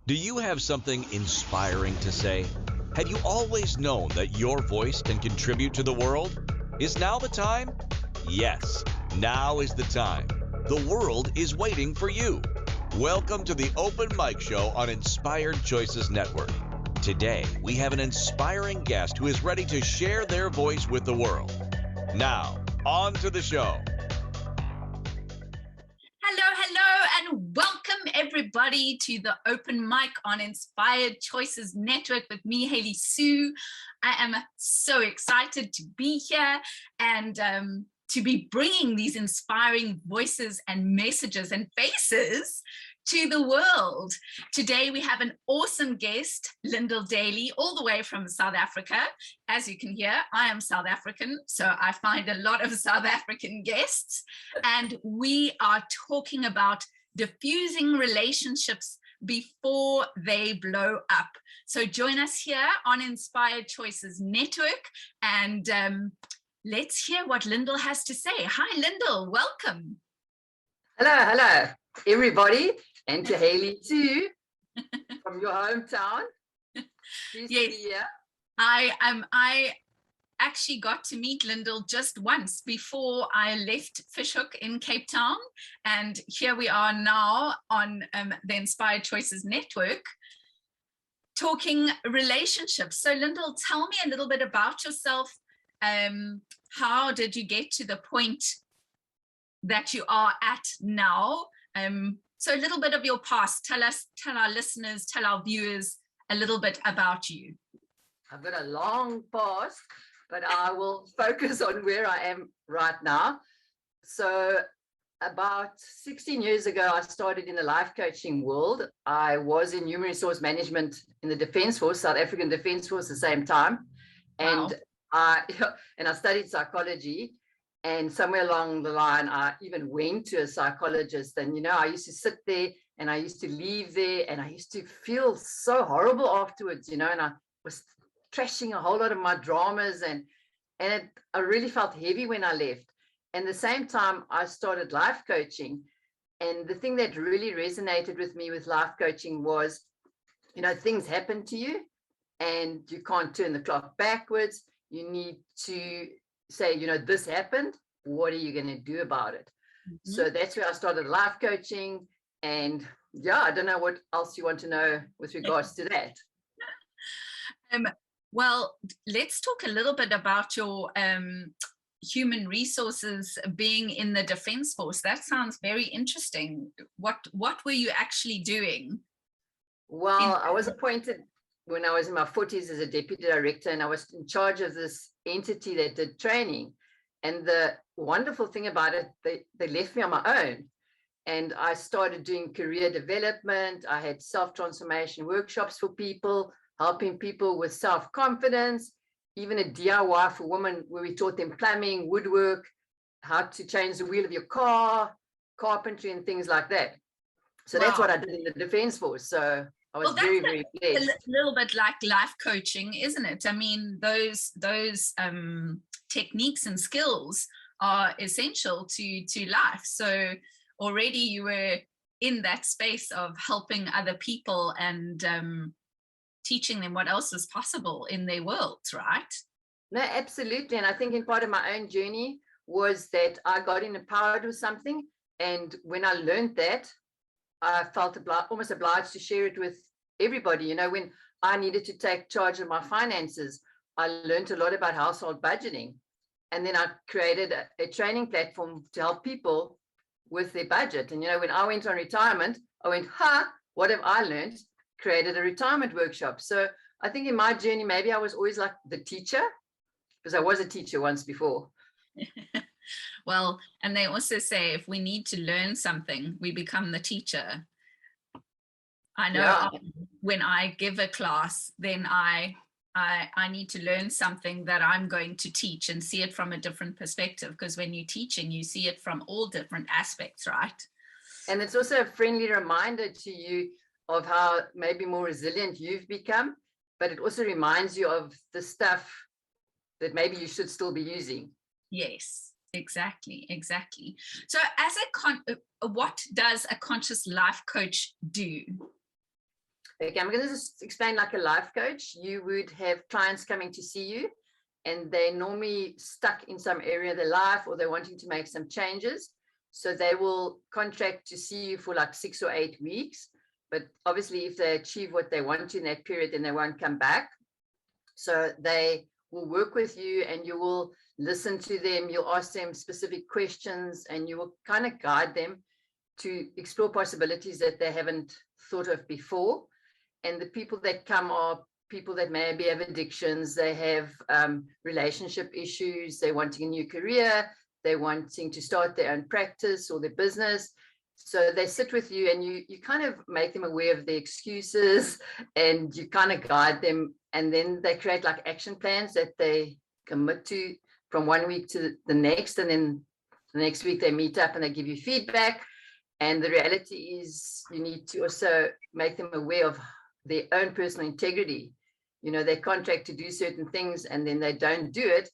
Do you have something inspiring to say? Have you always known that your voice can contribute to the world? Is now the time? Yes, now is the time. The world is waiting for you. Welcome to the Open Mic Show on Inspired Choices Network. Today, we have an inspiring guest who is ready to share their voice with the world. Now, on to the show. Hello, and welcome everybody to the Open Mic on Inspired Choices Network with me, Hayley Sue. I am so excited to be here and to be bringing these inspiring voices and messages and faces to the world. Today we have an awesome guest, Lyndel Daly, all the way from South Africa. As you can hear, I am South African, so I find a lot of South African guests, and we are talking about diffusing relationships before they blow up. So join us here on Inspired Choices Network, and let's hear what Lyndel has to say. Hi, Lyndel, welcome. Hello, everybody, and to Hayley too, from your hometown. Pleased to be here. I actually got to meet Lyndel just once before I left Fishhook in Cape Town, and here we are now on the Inspired Choices Network talking relationships. So Lyndel, tell me a little bit about yourself. How did you get to the point that you are at now? So a little bit of your past. Tell our listeners, tell our viewers a little bit about you. I've got a long past, but I will focus on where I am right now. So about 16 years ago, I started in the life coaching world. I was in human resource management in the Defence Force, South African Defence Force, at the same time. And Wow. I studied psychology. And somewhere along the line, I even went to a psychologist. And, I used to sit there and I used to leave there and I used to feel so horrible afterwards, and I was trashing a whole lot of my dramas and I really felt heavy when I left. And at the same time, I started life coaching. And the thing that really resonated with me with life coaching was, things happen to you and you can't turn the clock backwards. You need to say, this happened, what are you going to do about it? Mm-hmm. So that's where I started life coaching. And I don't know what else you want to know with regards to that. Well, let's talk a little bit about your human resources being in the Defence Force. That sounds very interesting. What were you actually doing? Well, I was appointed when I was in my 40s as a deputy director, and I was in charge of this entity that did training. And the wonderful thing about it, they left me on my own. And I started doing career development. I had self-transformation workshops for people, helping people with self-confidence, even a DIY for women where we taught them plumbing, woodwork, how to change the wheel of your car, carpentry and things like that. So Wow. That's what I did in the Defence Force. So I was very blessed. A little bit like life coaching, isn't it? I mean, those techniques and skills are essential to life. So already you were in that space of helping other people and teaching them what else is possible in their worlds, right? No, absolutely. And I think in part of my own journey was that I got empowered with something. And when I learned that, I felt almost obliged to share it with everybody. When I needed to take charge of my finances, I learned a lot about household budgeting. And then I created a training platform to help people with their budget. And, when I went on retirement, I went, what have I learned? Created a retirement workshop. So I think in my journey, maybe I was always like the teacher, because I was a teacher once before. Well, and they also say if we need to learn something, we become the teacher. I know when I give a class, then I need to learn something that I'm going to teach and see it from a different perspective, because when you're teaching, you see it from all different aspects, right? And it's also a friendly reminder to you of how maybe more resilient you've become, but it also reminds you of the stuff that maybe you should still be using. Yes, exactly. So as what does a conscious life coach do? Okay, I'm going to just explain like a life coach. You would have clients coming to see you, and they're normally stuck in some area of their life, or they're wanting to make some changes. So they will contract to see you for like 6 or 8 weeks. But obviously, if they achieve what they want in that period, then they won't come back. So they will work with you, and you will listen to them. You'll ask them specific questions, and you will kind of guide them to explore possibilities that they haven't thought of before. And the people that come are people that maybe have addictions, they have relationship issues, they're wanting a new career, they're wanting to start their own practice or their business. So they sit with you, and you kind of make them aware of the excuses, and you kind of guide them. And then they create like action plans that they commit to from 1 week to the next. And then the next week they meet up and they give you feedback. And the reality is you need to also make them aware of their own personal integrity. You know, they contract to do certain things, and then they don't do it.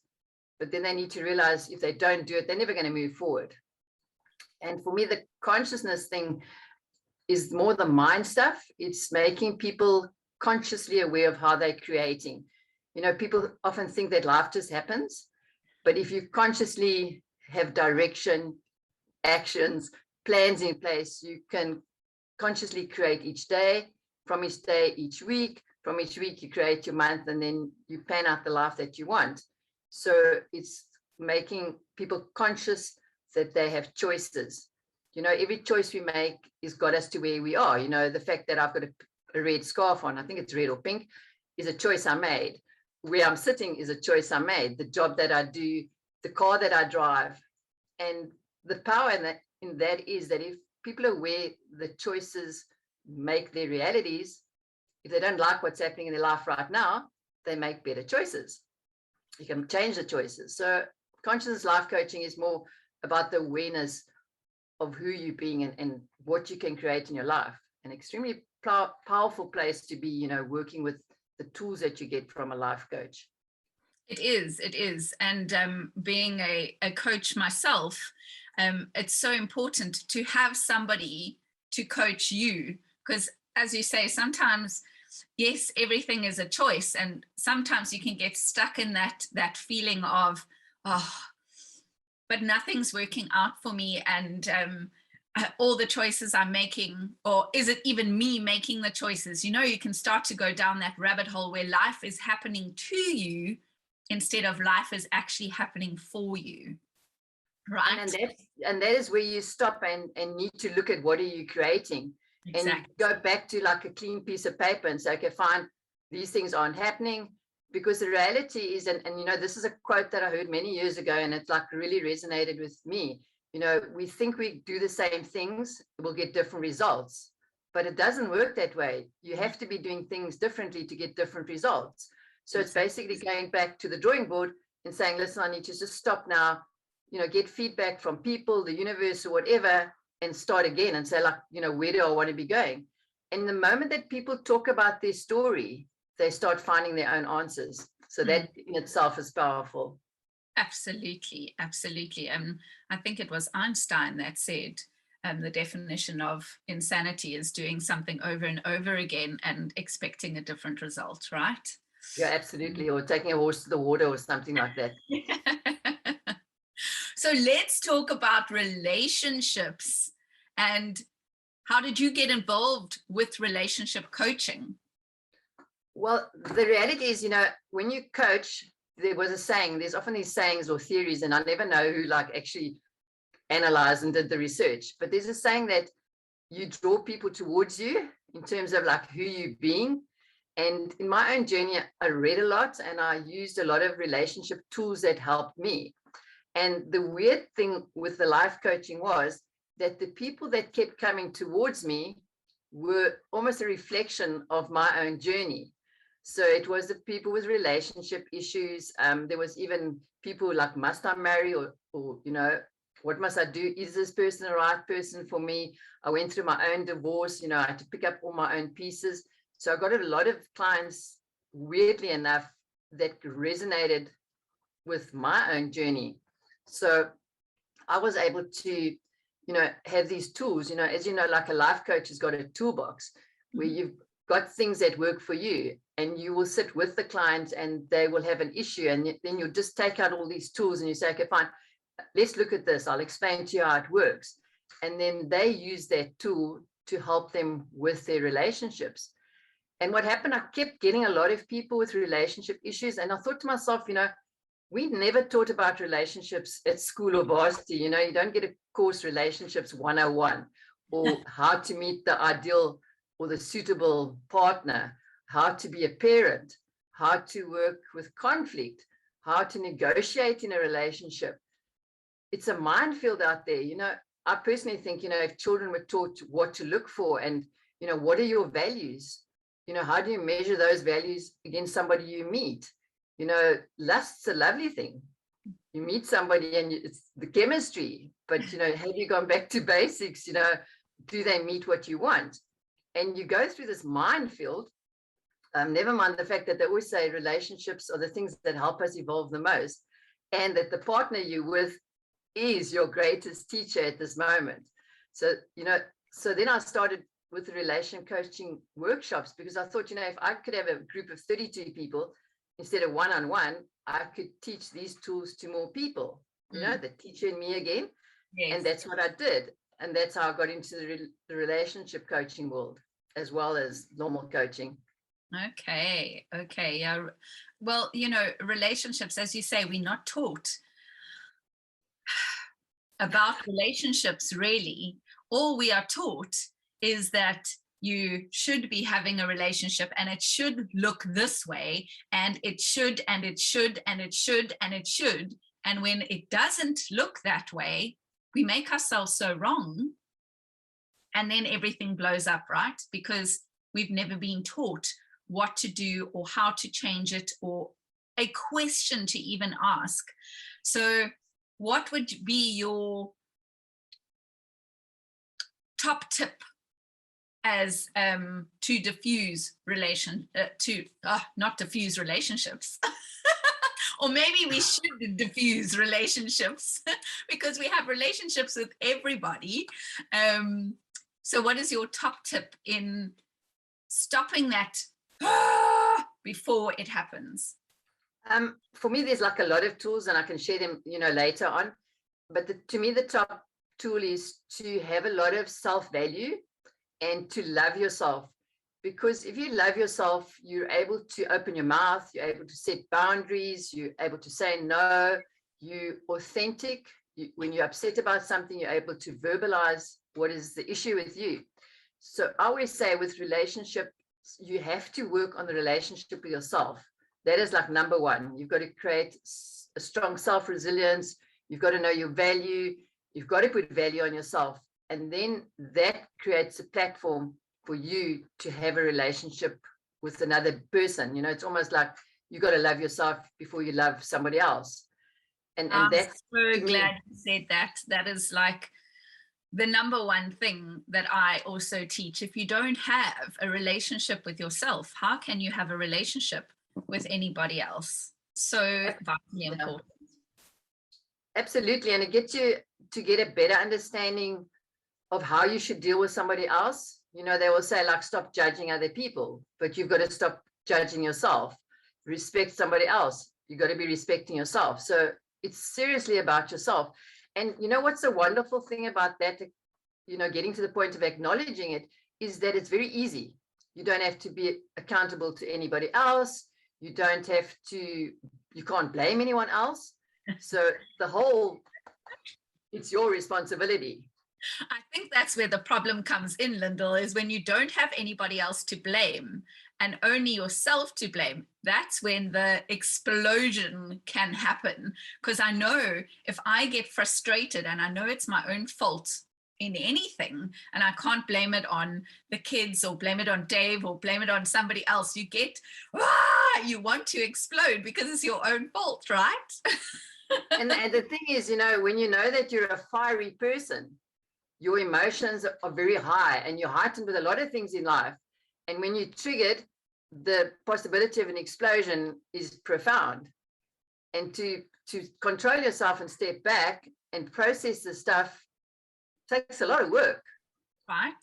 But then they need to realize if they don't do it, they're never going to move forward. And for me, the consciousness thing is more the mind stuff. It's making people consciously aware of how they're creating. You know, people often think that life just happens. But if you consciously have direction, actions, plans in place, you can consciously create each day, from each day, each week, from each week you create your month, and then you plan out the life that you want. So it's making people conscious that they have choices. You know, every choice we make has got us to where we are. You know, the fact that I've got a red scarf on, I think it's red or pink, is a choice I made. Where I'm sitting is a choice I made. The job that I do, the car that I drive. And the power in that is that if people are aware the choices make their realities, if they don't like what's happening in their life right now, they make better choices. You can change the choices. So conscious life coaching is more about the awareness of who you're being and what you can create in your life. An extremely powerful place to be, you know, working with the tools that you get from a life coach. It is. And being a coach myself, it's so important to have somebody to coach you, because as you say, sometimes, yes, everything is a choice, and sometimes you can get stuck in that feeling of, oh, but nothing's working out for me, and all the choices I'm making, or is it even me making the choices? You know, you can start to go down that rabbit hole where life is happening to you instead of life is actually happening for you, right? And that is where you stop and need to look at what are you creating. Exactly. And you go back to like a clean piece of paper and say, okay, fine, these things aren't happening. Because the reality is, and you know, this is a quote that I heard many years ago, and it's like really resonated with me. You know, we think we do the same things, we'll get different results, but it doesn't work that way. You have to be doing things differently to get different results. So it's basically going back to the drawing board and saying, listen, I need to just stop now, you know, get feedback from people, the universe or whatever, and start again and say, like, you know, where do I want to be going? And the moment that people talk about their story, they start finding their own answers. So that in itself is powerful. Absolutely. I think it was Einstein that said the definition of insanity is doing something over and over again and expecting a different result, right? Yeah, absolutely. Or taking a horse to the water or something like that. So let's talk about relationships. And how did you get involved with relationship coaching? Well, the reality is, you know, when you coach, there was a saying, there's often these sayings or theories, and I never know who like actually analyzed and did the research, but there's a saying that you draw people towards you in terms of like who you're being. And in my own journey, I read a lot and I used a lot of relationship tools that helped me. And the weird thing with the life coaching was that the people that kept coming towards me were almost a reflection of my own journey. So it was the people with relationship issues. There was even people like, must I marry, or you know, what must I do? Is this person the right person for me? I went through my own divorce, you know, I had to pick up all my own pieces. So I got a lot of clients, weirdly enough, that resonated with my own journey. So I was able to, you know, have these tools, you know, as you know, like a life coach has got a toolbox where you've got things that work for you, and you will sit with the client and they will have an issue, and then you'll just take out all these tools and you say, okay, fine, let's look at this. I'll explain to you how it works. And then they use that tool to help them with their relationships. And what happened, I kept getting a lot of people with relationship issues. And I thought to myself, we never taught about relationships at school or varsity. You don't get a course, Relationships 101, or how to meet the ideal or the suitable partner, how to be a parent, how to work with conflict, how to negotiate in a relationship. It's a minefield out there. I personally think, if children were taught what to look for and, what are your values? How do you measure those values against somebody you meet? Lust's a lovely thing. You meet somebody and it's the chemistry, but, have you gone back to basics? Do they meet what you want? And you go through this minefield. Never mind the fact that they always say relationships are the things that help us evolve the most, and that the partner you're with is your greatest teacher at this moment. So, so then I started with the relation coaching workshops, because I thought, if I could have a group of 32 people instead of one-on-one, I could teach these tools to more people, the teacher in me again. Yes. And that's what I did. And that's how I got into the relationship coaching world, as well as normal coaching. Okay. Yeah. Well, relationships, as you say, we're not taught about relationships, really. All we are taught is that you should be having a relationship and it should look this way, and it should, and it should, and it should, and it should. And when it doesn't look that way, we make ourselves so wrong, and then everything blows up, right? Because we've never been taught what to do or how to change it, or a question to even ask. So what would be your top tip as to diffuse not diffuse relationships? Or maybe we should diffuse relationships because we have relationships with everybody. So what is your top tip in stopping that before it happens? For me, there's like a lot of tools, and I can share them, later on. But to me, the top tool is to have a lot of self-value and to love yourself. Because if you love yourself, you're able to open your mouth, you're able to set boundaries, you're able to say no, you're authentic. When you're upset about something, you're able to verbalize what is the issue with you. So I always say with relationships, you have to work on the relationship with yourself. That is like number one. You've got to create a strong self-resilience. You've got to know your value. You've got to put value on yourself. And then that creates a platform for you to have a relationship with another person. It's almost like you got to love yourself before you love somebody else. And that's so glad you said that. That is like the number one thing that I also teach. If you don't have a relationship with yourself, how can you have a relationship with anybody else? So vitally important. Absolutely. And it gets you to get a better understanding of how you should deal with somebody else. They will say, like, stop judging other people, but you've got to stop judging yourself. Respect somebody else. You've got to be respecting yourself. So it's seriously about yourself. And what's the wonderful thing about that, getting to the point of acknowledging it, is that it's very easy. You don't have to be accountable to anybody else. You can't blame anyone else. So it's your responsibility. I think that's where the problem comes in, Lyndel, is when you don't have anybody else to blame and only yourself to blame. That's when the explosion can happen. Because I know if I get frustrated and I know it's my own fault in anything, and I can't blame it on the kids or blame it on Dave or blame it on somebody else, you want to explode because it's your own fault, right? And the thing is, when you know that you're a fiery person, your emotions are very high and you're heightened with a lot of things in life. And when you're triggered, the possibility of an explosion is profound. And to control yourself and step back and process the stuff takes a lot of work. Right.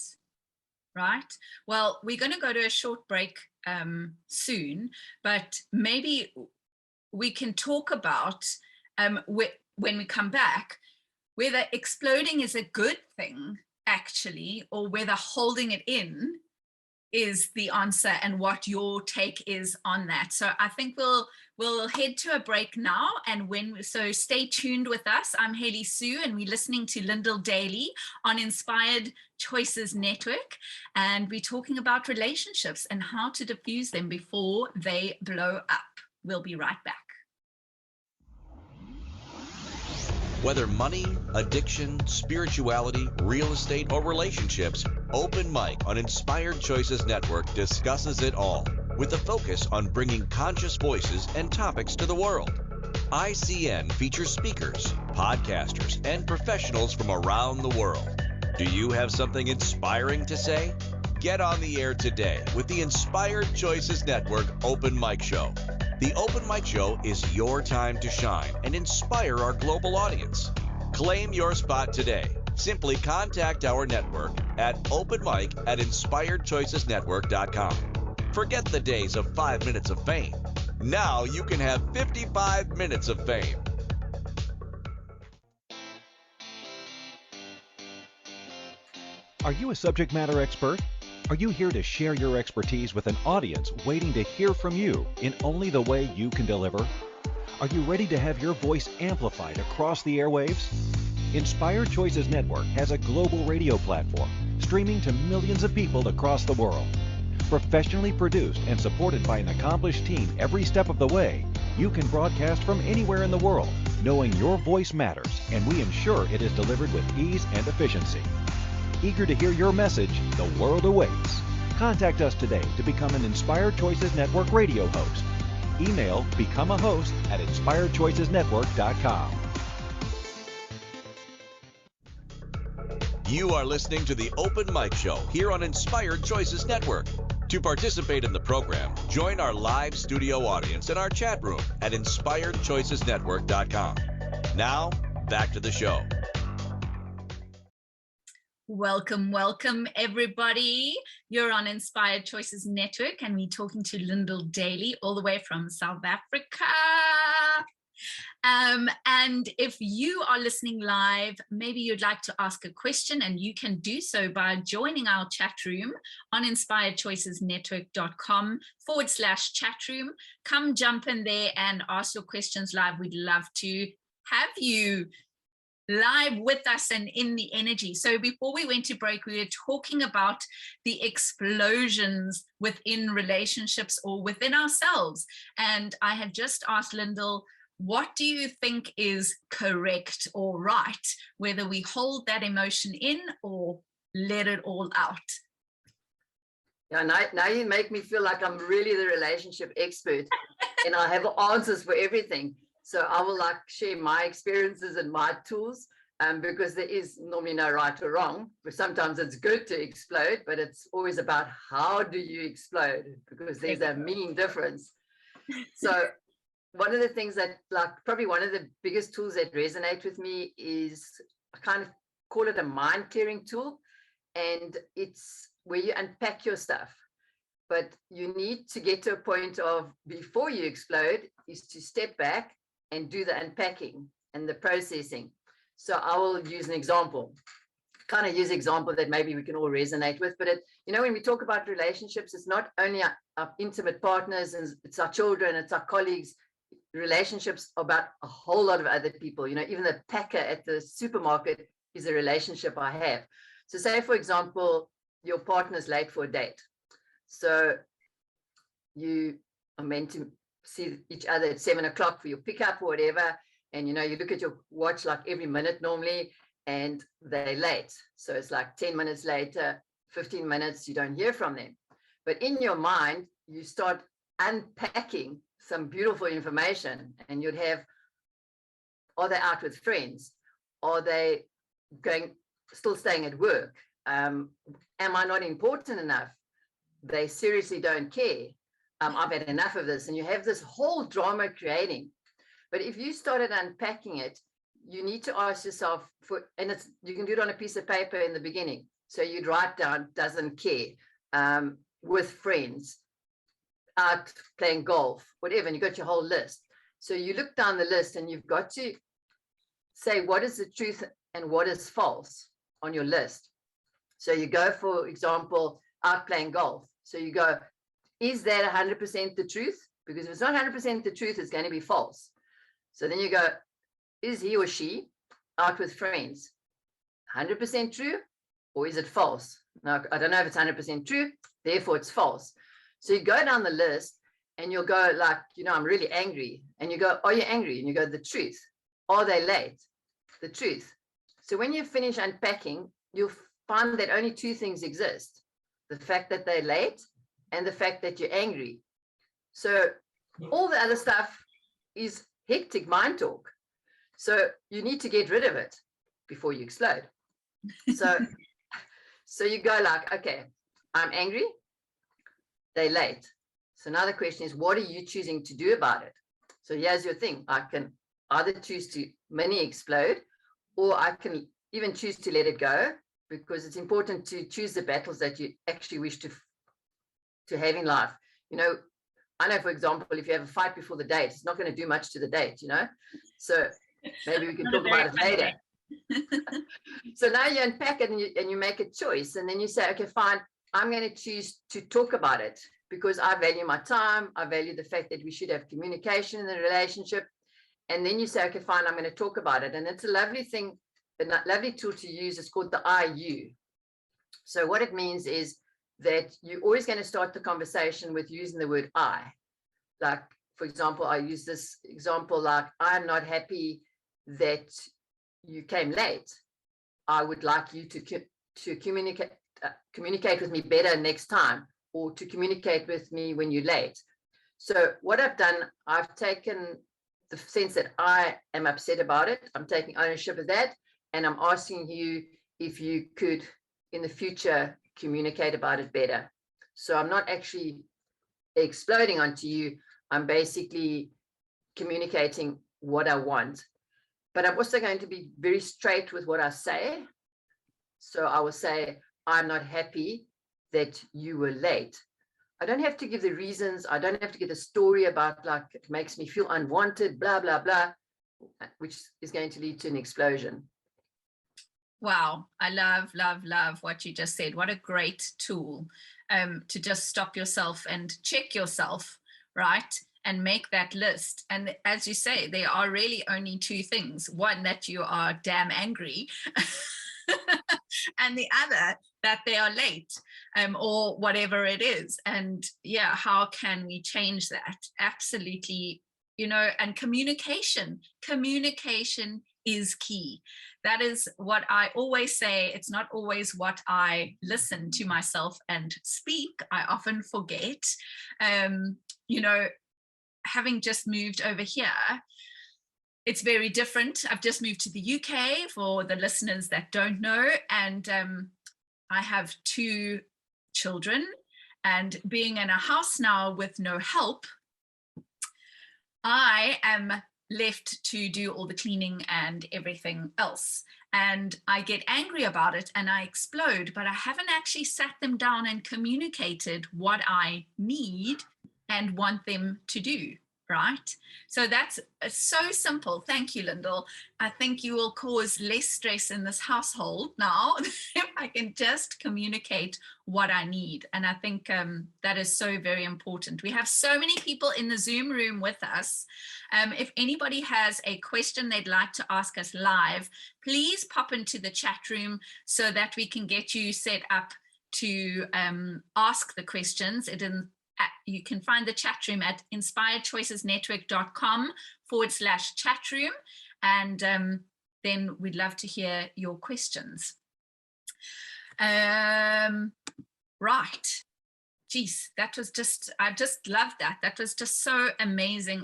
right? Well, we're going to go to a short break soon, but maybe we can talk about when we come back, whether exploding is a good thing, actually, or whether holding it in is the answer and what your take is on that. So I think we'll head to a break now, and so stay tuned with us. I'm Hayley Sue, and we're listening to Lyndel Daly on Inspired Choices Network, and we're talking about relationships and how to diffuse them before they blow up. We'll be right back. Whether money, addiction, spirituality, real estate, or relationships, Open Mic on Inspired Choices Network discusses it all, with a focus on bringing conscious voices and topics to the world. ICN features speakers, podcasters, and professionals from around the world. Do you have something inspiring to say? Get on the air today with the Inspired Choices Network Open Mic Show. The Open Mic Show is your time to shine and inspire our global audience. Claim your spot today. Simply contact our network at openmic@inspiredchoicesnetwork.com. Forget the days of 5 minutes of fame. Now you can have 55 minutes of fame. Are you a subject matter expert? Are you here to share your expertise with an audience waiting to hear from you in only the way you can deliver? Are you ready to have your voice amplified across the airwaves? Inspired Choices Network has a global radio platform streaming to millions of people across the world. Professionally produced and supported by an accomplished team every step of the way, you can broadcast from anywhere in the world, knowing your voice matters, and we ensure it is delivered with ease and efficiency. Eager to hear your message, the world awaits. Contact us today to become an Inspired Choices Network radio host. Email becomeahost@inspiredchoicesnetwork.com. You are listening to the Open Mic Show here on Inspired Choices Network. To participate in the program, join our live studio audience in our chat room at inspiredchoicesnetwork.com. Now, back to the show. Welcome, welcome, everybody. You're on Inspired Choices Network, and we're talking to Lyndel Daly all the way from South Africa. And if you are listening live, maybe you'd like to ask a question, and you can do so by joining our chat room on inspiredchoicesnetwork.com/chat room. Come jump in there and ask your questions live. We'd love to have you live with us and in the energy. So before we went to break, we were talking about the explosions within relationships or within ourselves. And I have just asked Lyndel, what do you think is correct or right, whether we hold that emotion in or let it all out? Yeah, now you make me feel like I'm really the relationship expert and I have answers for everything. So I will share my experiences and my tools, because there is normally no right or wrong. But sometimes it's good to explode, but it's always about how do you explode, because there's a mean difference. So one of the things that probably one of the biggest tools that resonate with me is, I kind of call it a mind clearing tool. And it's where you unpack your stuff. But you need to get to a point of, before you explode, is to step back and do the unpacking and the processing. So I will use an example, kind of use an example that maybe we can all resonate with. But when we talk about relationships, it's not only our intimate partners, and it's our children, it's our colleagues. Relationships are about a whole lot of other people. Even the packer at the supermarket is a relationship I have. So say, for example, your partner's late for a date. So you are meant to see each other at 7 o'clock for your pickup or whatever. And, you look at your watch every minute normally, and they're late. So it's 10 minutes later, 15 minutes, you don't hear from them. But in your mind, you start unpacking some beautiful information, and you'd have, are they out with friends? Are they still staying at work? Am I not important enough? They seriously don't care. I've had enough of this. And you have this whole drama creating. But if you started unpacking it, you need to ask yourself you can do it on a piece of paper in the beginning. So you'd write down doesn't care, with friends, out playing golf, whatever, and you got your whole list. So you look down the list and you've got to say what is the truth and what is false on your list. So you go, for example, out playing golf. So you go, is that 100% the truth? Because if it's not 100% the truth, it's going to be false. So then you go, is he or she out with friends 100% true, or is it false? Now, I don't know if it's 100% true, therefore it's false. So you go down the list and you'll go like, I'm really angry. And you go, are you angry? And you go, the truth. Are they late? The truth. So when you finish unpacking, you'll find that only two things exist: the fact that they're late and the fact that you're angry. So all the other stuff is hectic mind talk. So you need to get rid of it before you explode. So you go like, okay, I'm angry, they're late. So now the question is, what are you choosing to do about it? So here's your thing. I can either choose to mini explode, or I can even choose to let it go, because it's important to choose the battles that you actually wish to have in life. I know, for example, if you have a fight before the date, it's not going to do much to the date, So maybe we can talk about it later. So now you unpack it and you make a choice, and then you say, okay, fine, I'm going to choose to talk about it because I value my time. I value the fact that we should have communication in the relationship. And then you say, okay, fine, I'm going to talk about it. And it's a lovely thing, a lovely tool to use. It's called the IU. So what it means is that you're always going to start the conversation with using the word I. Like, for example, I use this example, like, I'm not happy that you came late. I would like you to communicate with me better next time, or to communicate with me when you're late. So what I've done, I've taken the sense that I am upset about it. I'm taking ownership of that. And I'm asking you if you could, in the future, communicate about it better. So I'm not actually exploding onto you. I'm basically communicating what I want. But I'm also going to be very straight with what I say. So I will say, I'm not happy that you were late. I don't have to give the reasons. I don't have to give a story about, like, it makes me feel unwanted, blah, blah, blah, which is going to lead to an explosion. Wow, I love what you just said. What a great tool to just stop yourself and check yourself, right? And make that list. And as you say, there are really only two things. One, that you are damn angry. And the other, that they are late, or whatever it is. And yeah, how can we change that? Absolutely, and communication is key. That is what I always say. It's not always what I listen to myself and speak. I often forget, having just moved over here, it's very different. I've just moved to the UK, for the listeners that don't know, and I have 2 children, and being in a house now with no help, I am left to do all the cleaning and everything else. And I get angry about it and I explode, but I haven't actually sat them down and communicated what I need and want them to do, right? So that's so simple. Thank you, Lyndel. I think you will cause less stress in this household now if I can just communicate what I need. And I think that is so very important. We have so many people in the Zoom room with us. If anybody has a question they'd like to ask us live, please pop into the chat room so that we can get you set up to ask the questions. You can find the chat room at inspiredchoicesnetwork.com/chat room. And then we'd love to hear your questions. Right. Geez, that was just, I just loved that. That was just so amazing.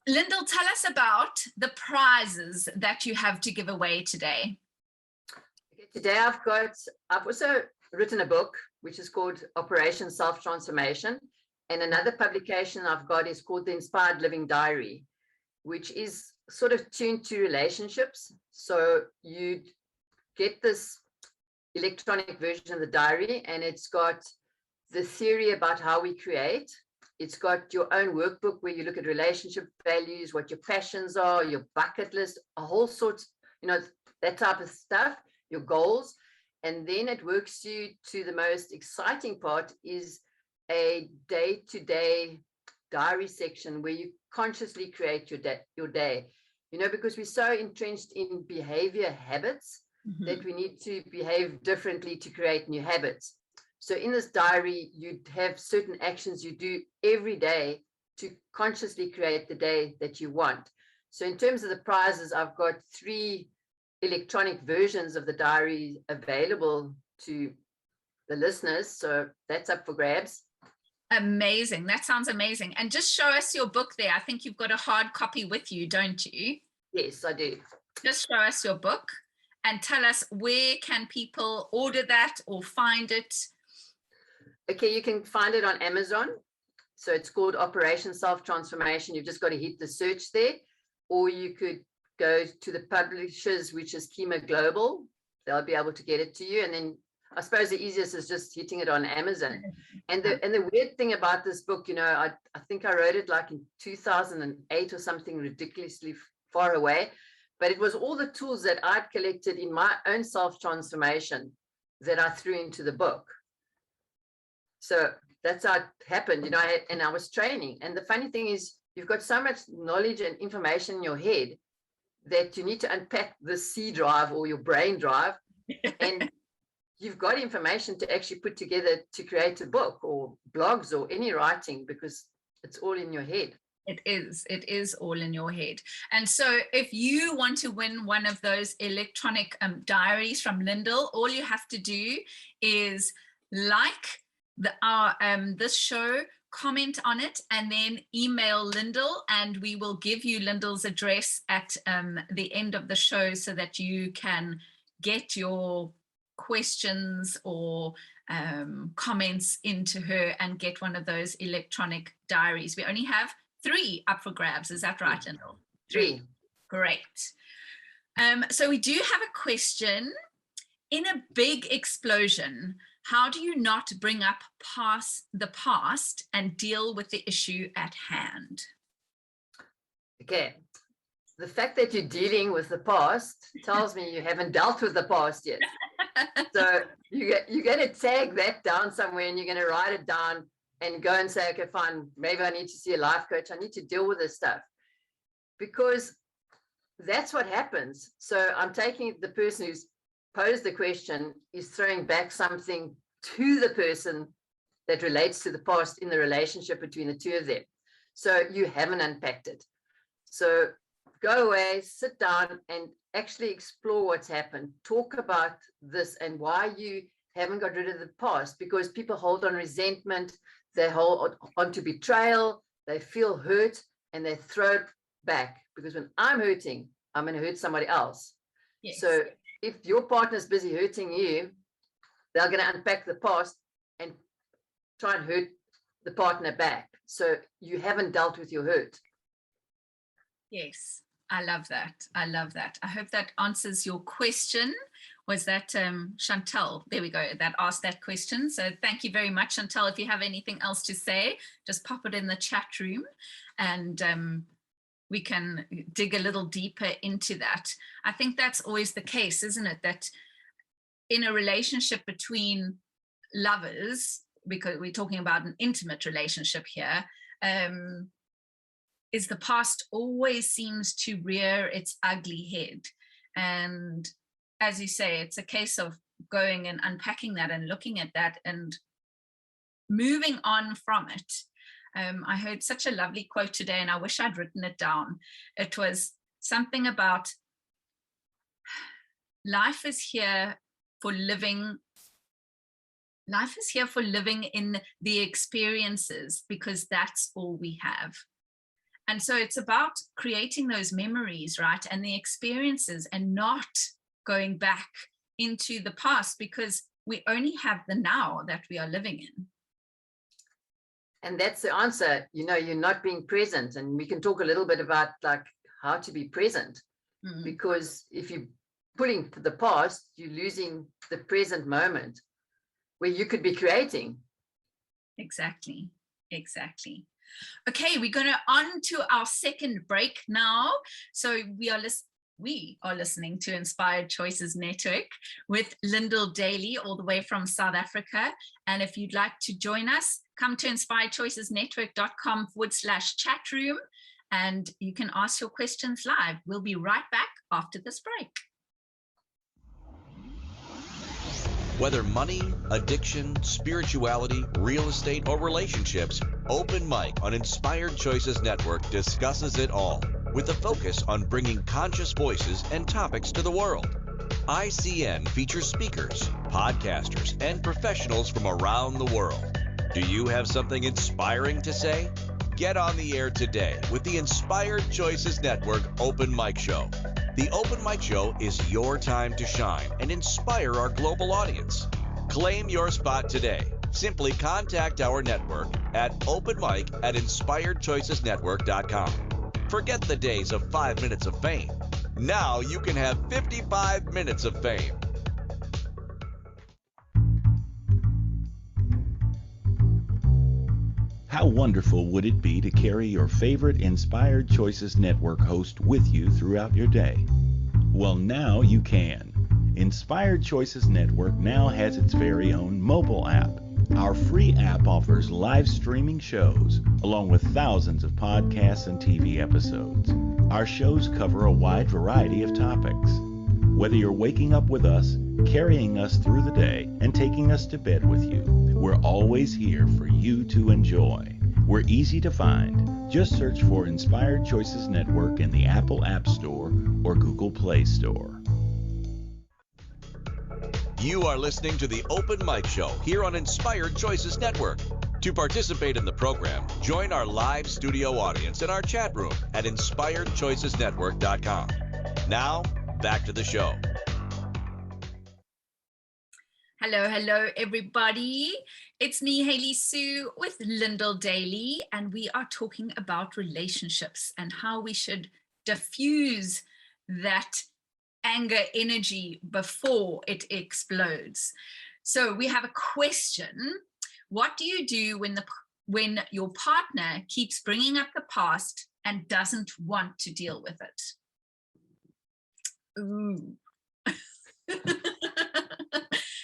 Lyndel, tell us about the prizes that you have to give away today. Today I've also written a book, which is called Operation Self-Transformation. And another publication I've got is called The Inspired Living Diary, which is sort of tuned to relationships. So you get this electronic version of the diary, and it's got the theory about how we create. It's got your own workbook where you look at relationship values, what your passions are, your bucket list, a whole sort, that type of stuff, your goals. And then it works you to the most exciting part is a day-to-day diary section where you consciously create your day, because we're so entrenched in behavior habits that we need to behave differently to create new habits. So in this diary, you'd have certain actions you do every day to consciously create the day that you want. So in terms of the prizes, I've got 3 electronic versions of the diary available to the listeners. So that's up for grabs. Amazing. That sounds amazing. And just show us your book there. I think you've got a hard copy with you, don't you? Yes, I do. Just show us your book and tell us where can people order that or find it. Okay, you can find it on Amazon. So it's called Operation Self-Transformation. You've just got to hit the search there, or you could go to the publishers, which is Kima Global. They'll be able to get it to you. And then I suppose the easiest is just hitting it on Amazon. And the weird thing about this book, I think I wrote it like in 2008 or something ridiculously far away, but it was all the tools that I'd collected in my own self-transformation that I threw into the book. So that's how it happened, and I was training. And the funny thing is, you've got so much knowledge and information in your head that you need to unpack the C drive or your brain drive. And you've got information to actually put together to create a book or blogs or any writing, because it's all in your head. It is all in your head. And so if you want to win one of those electronic diaries from Lyndel, all you have to do is like this show, comment on it, and then email Lyndel, and we will give you Lyndel's address at the end of the show so that you can get your questions or comments into her and get one of those electronic diaries. We only have 3 up for grabs. Is that right, Lyndel? 3. Great. So we do have a question. In a big explosion, how do you not bring up the past and deal with the issue at hand? Okay. The fact that you're dealing with the past tells me you haven't dealt with the past yet. So you're going to tag that down somewhere, and you're going to write it down and go and say, okay, fine, maybe I need to see a life coach. I need to deal with this stuff, because that's what happens. So I'm taking the person who's posed the question is throwing back something to the person that relates to the past in the relationship between the two of them. So you haven't unpacked it. So go away, sit down, and actually explore what's happened. Talk about this and why you haven't got rid of the past, because people hold on resentment, they hold on to betrayal, they feel hurt, and they throw it back, because when I'm hurting, I'm going to hurt somebody else. Yes. So if your partner's busy hurting you, they're going to unpack the past and try and hurt the partner back. So you haven't dealt with your hurt. Yes, I love that. I love that. I hope that answers your question. Was that Chantal? There we go. That asked that question. So thank you very much, Chantal. If you have anything else to say, just pop it in the chat room, and we can dig a little deeper into that. I think that's always the case, isn't it? That in a relationship between lovers, because we're talking about an intimate relationship here, is the past always seems to rear its ugly head. And as you say, it's a case of going and unpacking that and looking at that and moving on from it. I heard such a lovely quote today, and I wish I'd written it down. It was something about life is here for living. Life is here for living in the experiences, because that's all we have. And so it's about creating those memories, right? And the experiences, and not going back into the past, because we only have the now that we are living in. And that's the answer. You're not being present. And we can talk a little bit about like how to be present. Because if you're pulling to the past, you're losing the present moment where you could be creating. Exactly. Okay, we're going on to our second break now. So we are listening to Inspired Choices Network with Lyndel Daly, all the way from South Africa. And if you'd like to join us, come to inspiredchoicesnetwork.com/chat room, and you can ask your questions live. We'll be right back after this break. Whether money, addiction, spirituality, real estate, or relationships, Open Mic on Inspired Choices Network discusses it all, with a focus on bringing conscious voices and topics to the world. ICN features speakers, podcasters, and professionals from around the world. Do you have something inspiring to say? Get on the air today with the Inspired Choices Network Open Mic Show. The Open Mic Show is your time to shine and inspire our global audience. Claim your spot today. Simply contact our network at openmic@inspiredchoicesnetwork.com. Forget the days of 5 minutes of fame. Now you can have 55 minutes of fame. How wonderful would it be to carry your favorite Inspired Choices Network host with you throughout your day? Well, now you can. Inspired Choices Network now has its very own mobile app. Our free app offers live streaming shows, along with thousands of podcasts and TV episodes. Our shows cover a wide variety of topics. Whether you're waking up with us, carrying us through the day, and taking us to bed with you, we're always here for you to enjoy. We're easy to find. Just search for Inspired Choices Network in the Apple App Store or Google Play Store. You are listening to the Open Mic Show here on Inspired Choices Network. To participate in the program, join our live studio audience in our chat room at inspiredchoicesnetwork.com. Now, back to the show. Hello, everybody. It's me, Hayley Sue, with Lyndel Daly, and we are talking about relationships and how we should diffuse that anger energy before it explodes. So we have a question. What do you do when your partner keeps bringing up the past and doesn't want to deal with it? Ooh.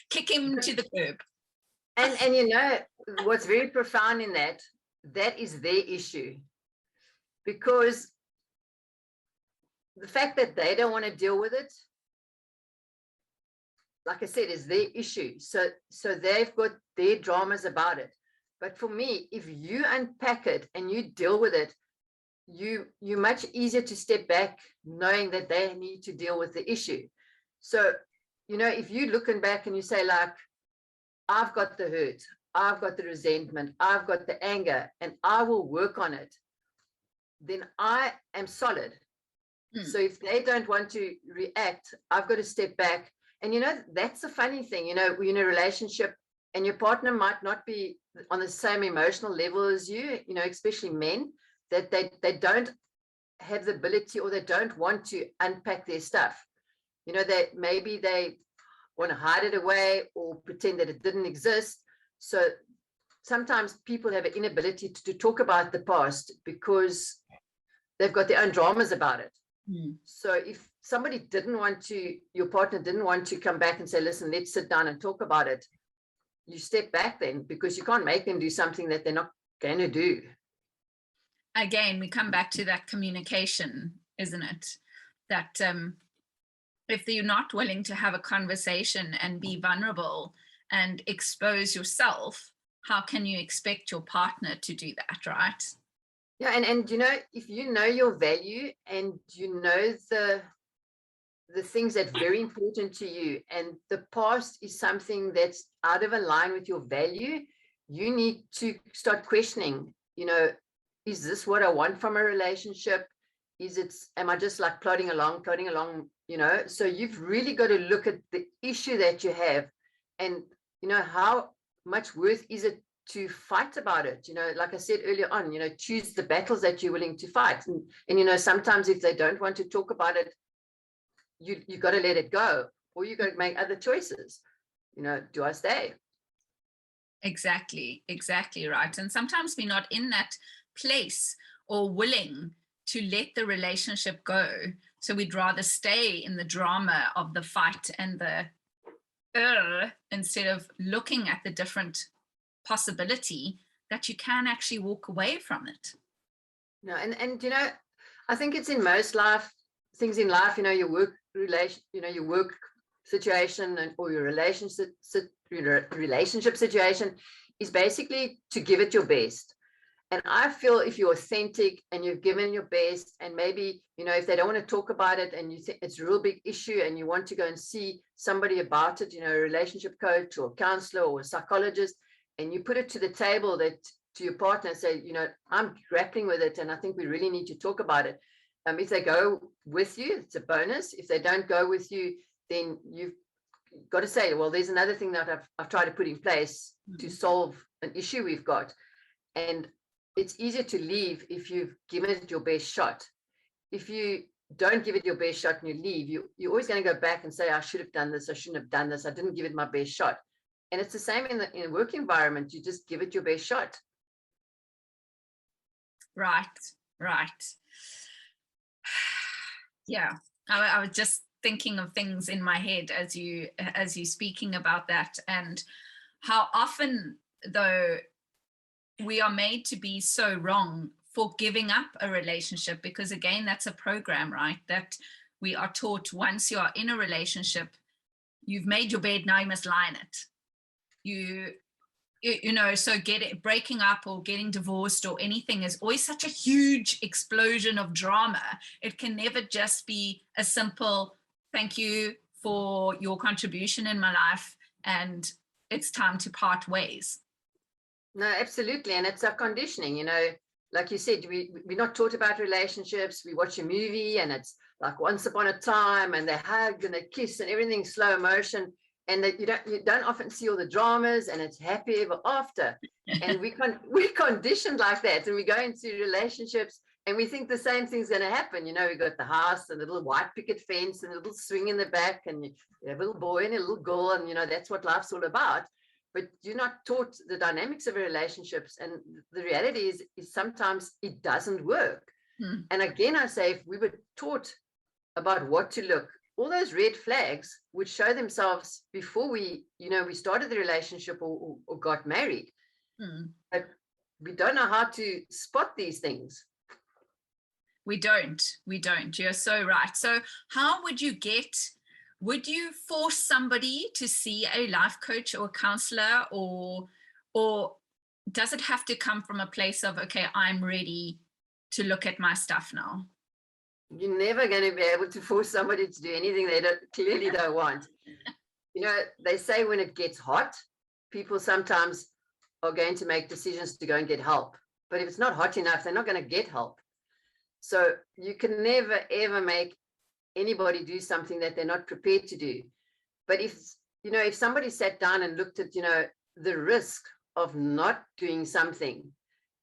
Kick him to the curb. And you know, what's very profound in that is their issue. Because the fact that they don't want to deal with it, like I said, is their issue. So they've got their dramas about it. But for me, if you unpack it and you deal with it, you're much easier to step back knowing that they need to deal with the issue. So, you know, if you're looking back and you say, like, I've got the hurt, I've got the resentment, I've got the anger, and I will work on it, then I am solid. So if they don't want to react, I've got to step back. And, you know, that's the funny thing, you know, we're in a relationship and your partner might not be on the same emotional level as you, you know, especially men, that they don't have the ability or they don't want to unpack their stuff. You know, maybe they want to hide it away or pretend that it didn't exist. So sometimes people have an inability to talk about the past because they've got their own dramas about it. So if somebody your partner didn't want to come back and say, listen, let's sit down and talk about it, you step back then, because you can't make them do something that they're not going to do. Again, we come back to that communication, isn't it? That if you're not willing to have a conversation and be vulnerable and expose yourself, how can you expect your partner to do that, right? Yeah, and you know, if you know your value and you know the things that are very important to you, and the past is something that's out of line with your value, you need to start questioning, you know, is this what I want from a relationship? Am I just like plodding along, you know? So you've really got to look at the issue that you have and, you know, how much worth is it to fight about it. Like I said earlier on, choose the battles that you're willing to fight. And sometimes if they don't want to talk about it, you got to let it go, or you got to make other choices. Do I stay? Exactly right. And sometimes we're not in that place or willing to let the relationship go. So we'd rather stay in the drama of the fight and the instead of looking at the different possibility that you can actually walk away from it. No, and I think it's in most things in life, your work relation, your work situation or your relationship situation is basically to give it your best. And I feel if you're authentic and you've given your best, and maybe, if they don't want to talk about it and you think it's a real big issue and you want to go and see somebody about it, a relationship coach or a counselor or a psychologist, and you put it to the table to your partner and say, I'm grappling with it and I think we really need to talk about it. If they go with you, it's a bonus. If they don't go with you, then you've got to say, well, there's another thing that I've tried to put in place to solve an issue we've got. And it's easier to leave if you've given it your best shot. If you don't give it your best shot and you leave, you're always going to go back and say, I should have done this, I shouldn't have done this, I didn't give it my best shot. And it's the same in a work environment. You just give it your best shot. Right. Yeah, I was just thinking of things in my head as you speaking about that, and how often though we are made to be so wrong for giving up a relationship, because again, that's a program, right? That we are taught once you are in a relationship, you've made your bed, now you must lie in it. So breaking up or getting divorced or anything is always such a huge explosion of drama. It can never just be a simple thank you for your contribution in my life and it's time to part ways. No, absolutely. And it's our conditioning, like you said, we're not taught about relationships. We watch a movie and it's like Once Upon a Time and they hug and they kiss and everything's slow motion. And that you don't often see all the dramas and it's happy ever after. And we're conditioned like that. And we go into relationships and we think the same thing's going to happen. We got the house and the little white picket fence and a little swing in the back and you have a little boy and a little girl. And, that's what life's all about. But you're not taught the dynamics of relationships. And the reality is sometimes it doesn't work. And again, I say, if we were taught about what to look, all those red flags would show themselves before we started the relationship or got married. But we don't know how to spot these things. We don't. You're so right. So how would you force somebody to see a life coach or a counselor, or does it have to come from a place of, okay, I'm ready to look at my stuff now? You're never going to be able to force somebody to do anything they clearly don't want. They say when it gets hot, people sometimes are going to make decisions to go and get help. But if it's not hot enough, they're not going to get help. So you can never, ever make anybody do something that they're not prepared to do. But if somebody sat down and looked at, the risk of not doing something,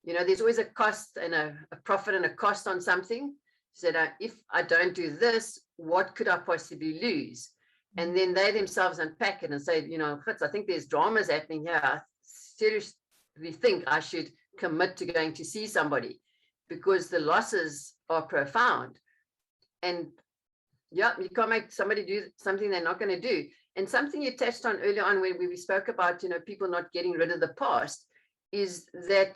there's always a cost and a profit and a cost on something. Said, if I don't do this, what could I possibly lose? And then they themselves unpack it and say, Fitz, I think there's dramas happening here. I seriously think I should commit to going to see somebody because the losses are profound. And yeah, you can't make somebody do something they're not going to do. And something you touched on earlier on when we spoke about, people not getting rid of the past is the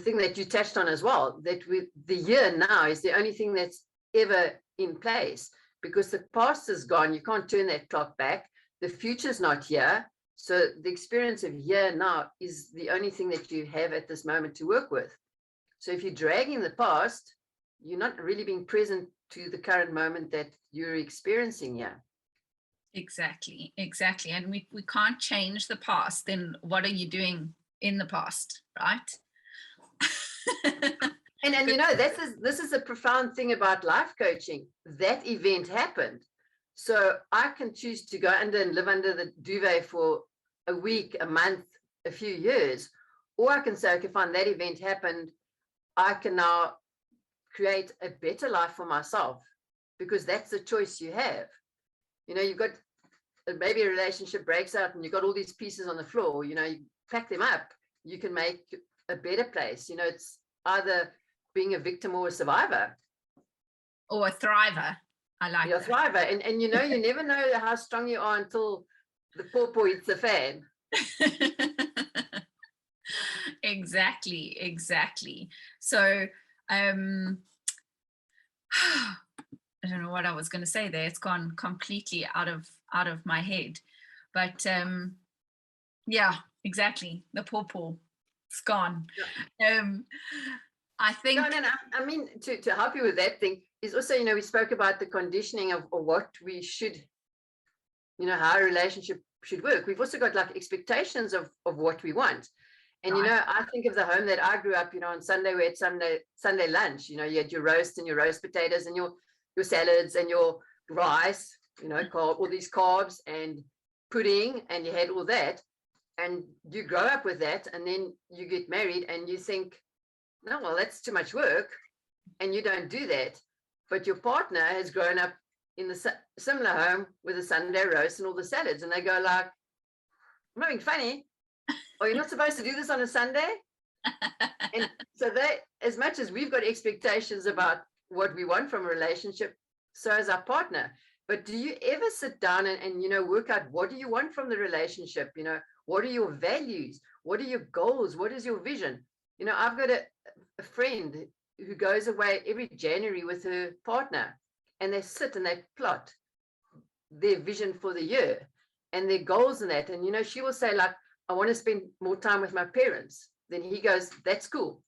thing that you touched on as well, that the year now is the only thing that's ever in place because the past is gone. You can't turn that clock back. The future's not here. So the experience of here now is the only thing that you have at this moment to work with. So if you're dragging the past, you're not really being present to the current moment that you're experiencing here. Exactly. And we can't change the past. Then what are you doing in the past, right? and this is a profound thing about life coaching. That event happened, so I can choose to go under and live under the duvet for a week, a month, a few years. Or I can say, okay, fine, that event happened. I can now create a better life for myself, because that's the choice you have. You know, you've got maybe a relationship breaks out and you've got all these pieces on the floor, you know, you pack them up, you can make a better place. You know, it's either being a victim or a survivor. Or a thriver. I like You're a thriver. And you know, you never know how strong you are until the pawpaw hits the fan. Exactly. So I don't know what I was going to say there. It's gone completely out of my head. But yeah, exactly. The pawpaw, it's gone. Yeah. I think. No, I mean, to help you with that thing is also, you know, we spoke about the conditioning of what we should, you know, how a relationship should work. We've also got like expectations of what we want. And, you know, I think of the home that I grew up, you know, on Sunday, we had Sunday lunch, you know, you had your roast and your roast potatoes and your salads and your rice, you know, all these carbs and pudding, and you had all that. And you grow up with that, and then you get married and you think, no, well, that's too much work. And you don't do that. But your partner has grown up in the similar home with a Sunday roast and all the salads. And they go like, I'm not being funny. Oh, you're not supposed to do this on a Sunday? And so they, as much as we've got expectations about what we want from a relationship, so is our partner. But do you ever sit down and you know, work out, what do you want from the relationship? You know, what are your values? What are your goals? What is your vision? You know, I've got a friend who goes away every January with her partner, and they sit and they plot their vision for the year and their goals and that. And, you know, she will say like, I want to spend more time with my parents. Then he goes, that's cool.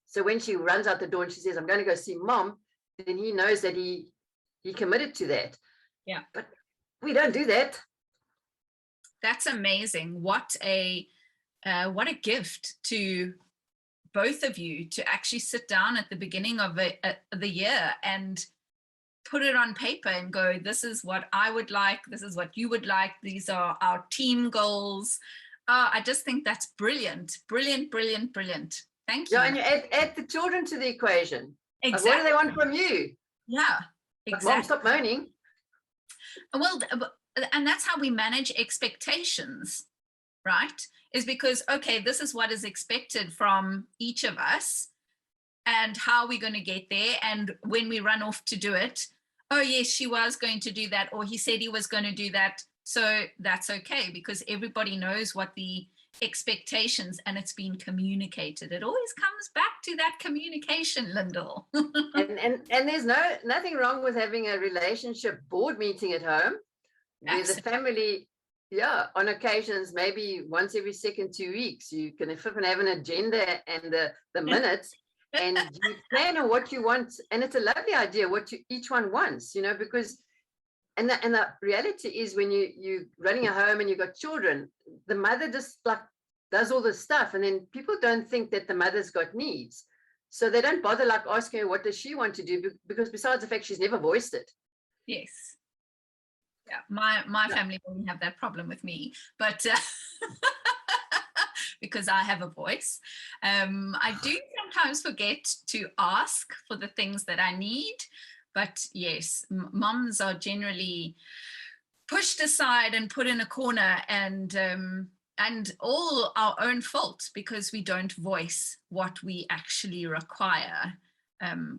So when she runs out the door and she says, I'm going to go see mom, then he knows that he committed to that. Yeah. But we don't do that. That's amazing. What a gift to both of you to actually sit down at the beginning of the year and put it on paper and go, this is what I would like. This is what you would like. These are our team goals. I just think that's brilliant. Thank you. Yeah, and you add the children to the equation. Exactly. Like, what do they want from you? Yeah, exactly. Mom, stop moaning. Well, and that's how we manage expectations, right? Is because, okay, this is what is expected from each of us and how we're going to get there. And when we run off to do it, oh, yes, she was going to do that, or he said he was going to do that. So that's okay, because everybody knows what the expectations, and it's been communicated. It always comes back to that communication, Lyndel. and there's nothing wrong with having a relationship board meeting at home where the family, yeah, on occasions, maybe once every 2 weeks, you can flip and have an agenda and the minutes, and you plan on what you want. And it's a lovely idea what each one wants, you know, because and the reality is, when you're running a home and you've got children, the mother just like does all this stuff, and then people don't think that the mother's got needs, so they don't bother like asking her what does she want to do, because besides the fact she's never voiced it. Yes. Yeah, my family won't have that problem with me, but because I have a voice. I do sometimes forget to ask for the things that I need. But yes, moms are generally pushed aside and put in a corner, and all our own fault, because we don't voice what we actually require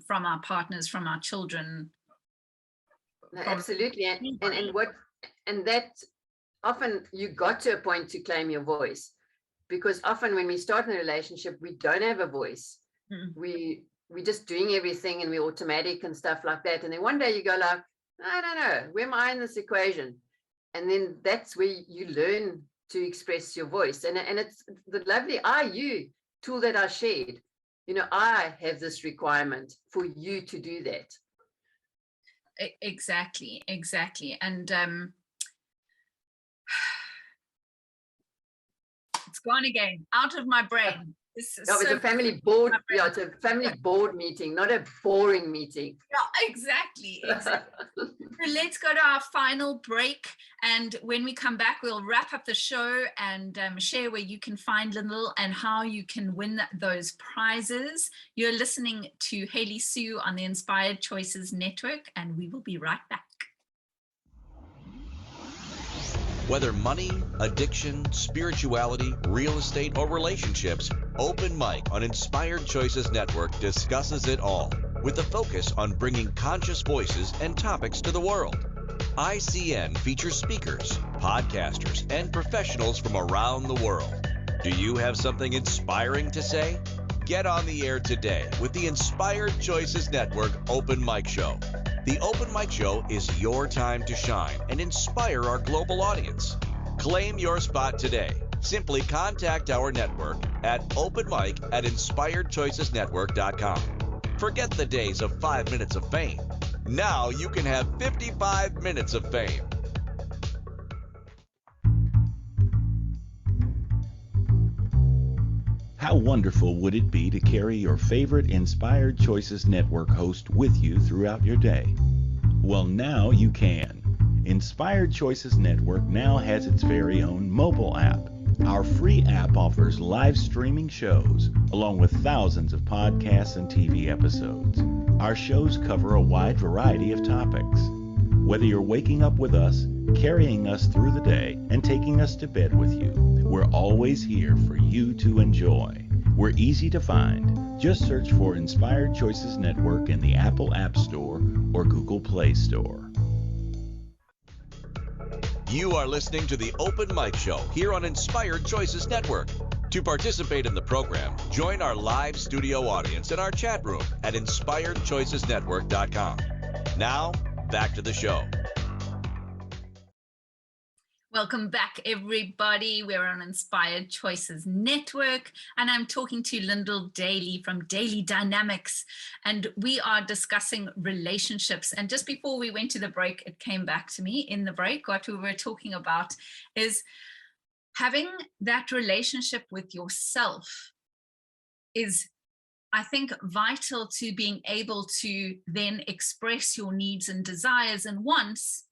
from our partners, from our children. No, absolutely, and that often you got to a point to claim your voice, because often when we start in a relationship, we don't have a voice. We're just doing everything and we're automatic and stuff like that. And then one day you go like, I don't know, where am I in this equation? And then that's where you learn to express your voice. And it's the lovely you tool that I shared. You know, I have this requirement for you to do that. Exactly. And it's gone again, out of my brain. This is No, it's so a family board. Yeah, it's a family board meeting, not a boring meeting. Yeah, exactly. So let's go to our final break. And when we come back, we'll wrap up the show and share where you can find Lyndel and how you can win those prizes. You're listening to Hayley Sue on the Inspired Choices Network, and we will be right back. Whether money, addiction, spirituality, real estate, or relationships, Open Mic on Inspired Choices Network discusses it all, with a focus on bringing conscious voices and topics to the world. ICN features speakers, podcasters, and professionals from around the world. Do you have something inspiring to say? Get on the air today with the Inspired Choices Network Open Mic Show. The Open Mic Show is your time to shine and inspire our global audience. Claim your spot today. Simply contact our network at openmic@inspiredchoicesnetwork.com. Forget the days of 5 minutes of fame. Now you can have 55 minutes of fame. How wonderful would it be to carry your favorite Inspired Choices Network host with you throughout your day? Well, now you can. Inspired Choices Network now has its very own mobile app. Our free app offers live streaming shows, along with thousands of podcasts and TV episodes. Our shows cover a wide variety of topics. Whether you're waking up with us, carrying us through the day, and taking us to bed with you, we're always here for you to enjoy. We're easy to find. Just search for Inspired Choices Network in the Apple App Store or Google Play Store. You are listening to the Open Mic Show here on Inspired Choices Network. To participate in the program, join our live studio audience in our chat room at inspiredchoicesnetwork.com. Now, back to the show. Welcome back, everybody. We're on Inspired Choices Network, and I'm talking to Lyndel Daly from Daly Dynamics, and we are discussing relationships. And just before we went to the break, it came back to me in the break. What we were talking about is having that relationship with yourself is, I think, vital to being able to then express your needs and desires and wants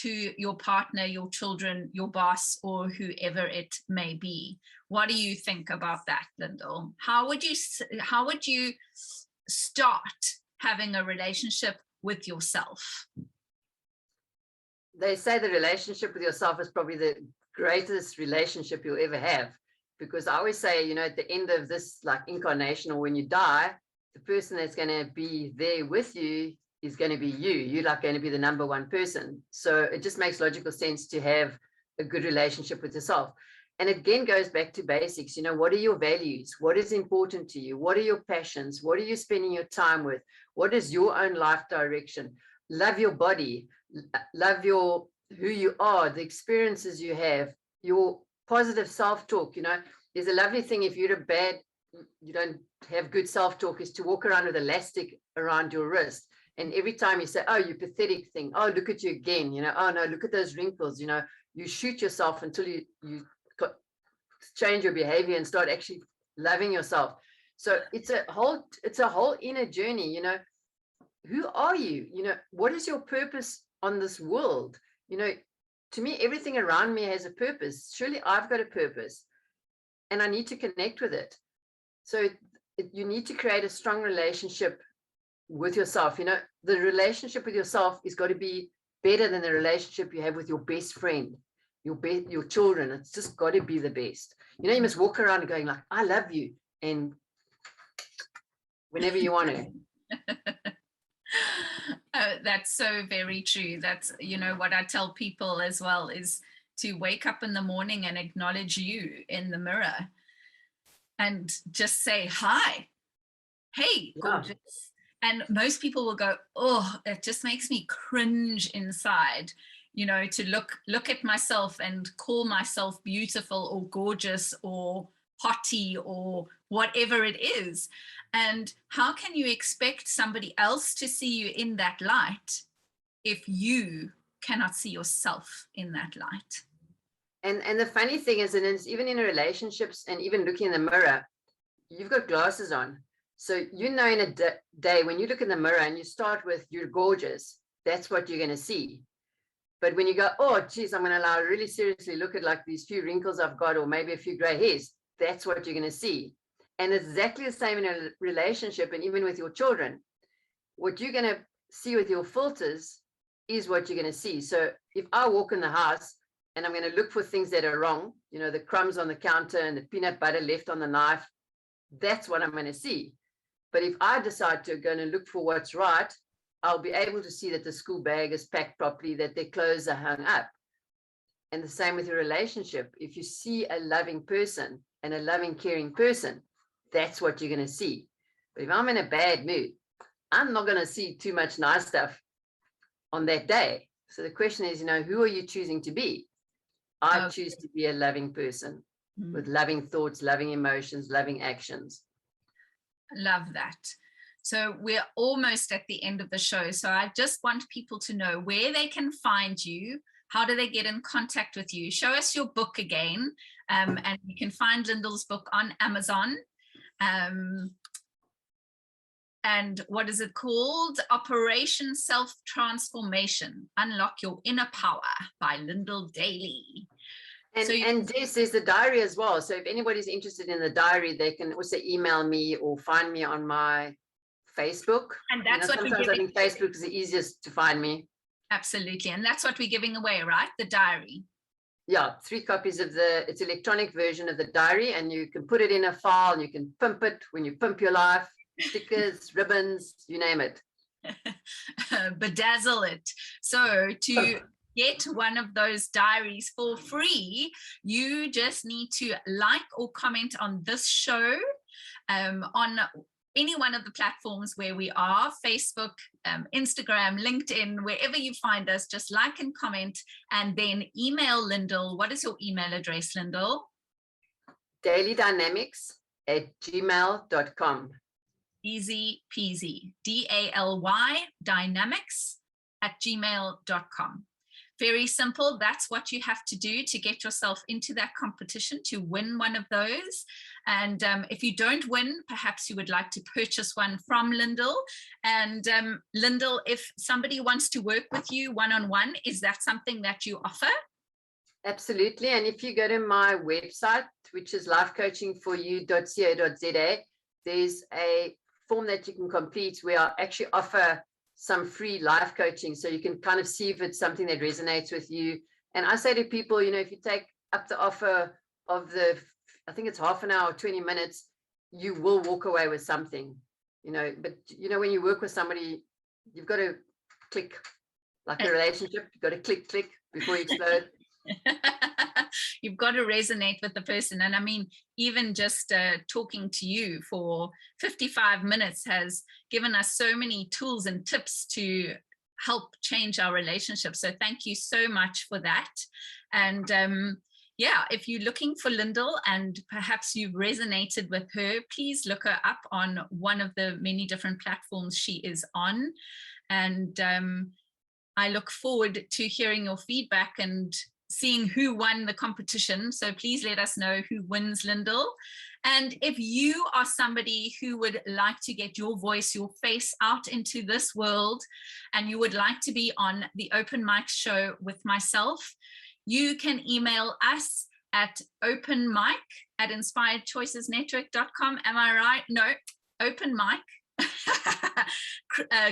to your partner, your children, your boss, or whoever it may be. What do you think about that, Lyndel? How would you start having a relationship with yourself? They say the relationship with yourself is probably the greatest relationship you'll ever have, because I always say, at the end of this incarnation, or when you die, the person that's going to be there with you is going to be you. You're going to be the number one person. So it just makes logical sense to have a good relationship with yourself. And it again goes back to basics. What are your values? What is important to you? What are your passions? What are you spending your time with? What is your own life direction? Love your body. Love who you are, the experiences you have, your positive self-talk. There's a lovely thing, if you don't have good self-talk, is to walk around with elastic around your wrist. And every time you say, oh, you pathetic thing, oh, look at you again, oh no, look at those wrinkles, you shoot yourself until you change your behavior and start actually loving yourself. So it's a whole inner journey. Who are you? What is your purpose on this world? To me, everything around me has a purpose. Surely I've got a purpose and I need to connect with it. So you need to create a strong relationship with yourself. The relationship with yourself is got to be better than the relationship you have with your best friend, your children. It's just got to be the best. You must walk around going I love you, and whenever you want to. Oh, that's so very true. That's, what I tell people as well, is to wake up in the morning and acknowledge you in the mirror and just say, hi, hey, gorgeous. Yeah. And most people will go, oh, it just makes me cringe inside, to look at myself and call myself beautiful or gorgeous or hottie or whatever it is. And how can you expect somebody else to see you in that light if you cannot see yourself in that light? And the funny thing is, and it's even in relationships and even looking in the mirror, you've got glasses on. So you know in a day when you look in the mirror and you start with you're gorgeous, that's what you're going to see. But when you go, oh, geez, I'm going to really seriously look at like these few wrinkles I've got, or maybe a few gray hairs, that's what you're going to see. And it's exactly the same in a relationship and even with your children. What you're going to see with your filters is what you're going to see. So if I walk in the house and I'm going to look for things that are wrong, you know, the crumbs on the counter and the peanut butter left on the knife, that's what I'm going to see. But if I decide to go and look for what's right, I'll be able to see that the school bag is packed properly, that their clothes are hung up. And the same with your relationship. If you see a loving person and a loving, caring person, that's what you're going to see. But if I'm in a bad mood, I'm not going to see too much nice stuff on that day. So the question is, you know, who are you choosing to be? I choose to be a loving person with loving thoughts, loving emotions, loving actions. Love that. So we're almost at the end of the show. So I just want people to know where they can find you. How do they get in contact with you? Show us your book again. And you can find Lyndel's book on Amazon. And what is it called? Operation Self-Transformation. Unlock Your Inner Power by Lyndel Daly. And there's the diary as well. So if anybody's interested in the diary, they can also email me or find me on my Facebook. And that's what sometimes I think Facebook is the easiest to find me. Absolutely. And that's what we're giving away, right? The diary. Yeah, 3 copies of it's electronic version of the diary, and you can put it in a file and you can pimp it when you pimp your life, stickers, ribbons, you name it. Bedazzle it. So to get one of those diaries for free, you just need to like or comment on this show on any one of the platforms where we are, Facebook, Instagram, LinkedIn, wherever you find us, just like and comment, and then email Lyndel. What is your email address, Lyndel? dalydynamics@gmail.com. Easy peasy. DALY dynamics@gmail.com. Very simple. That's what you have to do to get yourself into that competition, to win one of those. And if you don't win, perhaps you would like to purchase one from Lyndel. And Lyndel, if somebody wants to work with you one-on-one, is that something that you offer? Absolutely. And if you go to my website, which is lifecoachingforyou.co.za, there's a form that you can complete where I actually offer some free life coaching, so you can kind of see if it's something that resonates with you. And I say to people, you know, if you take up the offer of I think it's half an hour or 20 minutes, you will walk away with something, you know. But you know, when you work with somebody, you've got to click, like a relationship, you've got to click before you explode. You've got to resonate with the person. And I mean, even just talking to you for 55 minutes has given us so many tools and tips to help change our relationship. So thank you so much for that. And yeah, if you're looking for Lyndel and perhaps you've resonated with her, please look her up on one of the many different platforms she is on. And I look forward to hearing your feedback and seeing who won the competition. So please let us know who wins, Lyndel. And if you are somebody who would like to get your voice, your face out into this world, and you would like to be on the Open Mic show with myself, you can email us at openmic@inspiredchoicesnetwork.com. Am I right? No, Open Mic.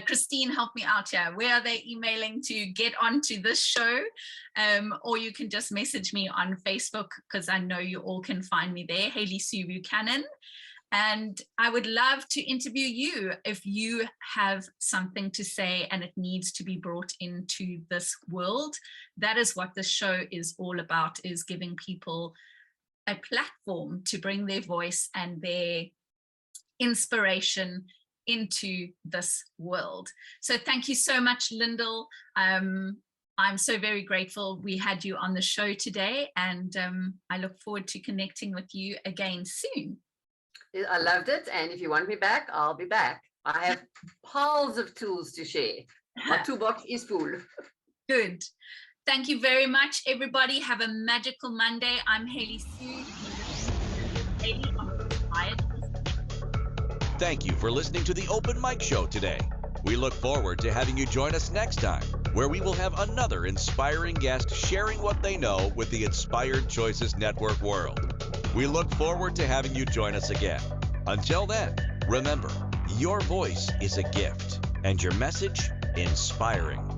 Christine, help me out here. Where are they emailing to get onto this show? Or you can just message me on Facebook, because I know you all can find me there, Hayley Sue Buchanan. And I would love to interview you if you have something to say and it needs to be brought into this world. That is what this show is all about, is giving people a platform to bring their voice and their inspiration into this world. So thank you so much, Lyndel. I'm so very grateful we had you on the show today, and I look forward to connecting with you again soon. I loved it, and if you want me back, I'll be back. I have piles of tools to share. My toolbox is full. Good. Thank you very much, everybody. Have a magical Monday. I'm Hayley Sue. Hayley on Inspired. Thank you for listening to the Open Mic Show today. We look forward to having you join us next time, where we will have another inspiring guest sharing what they know with the Inspired Choices Network world. We look forward to having you join us again. Until then, remember, your voice is a gift and your message inspiring.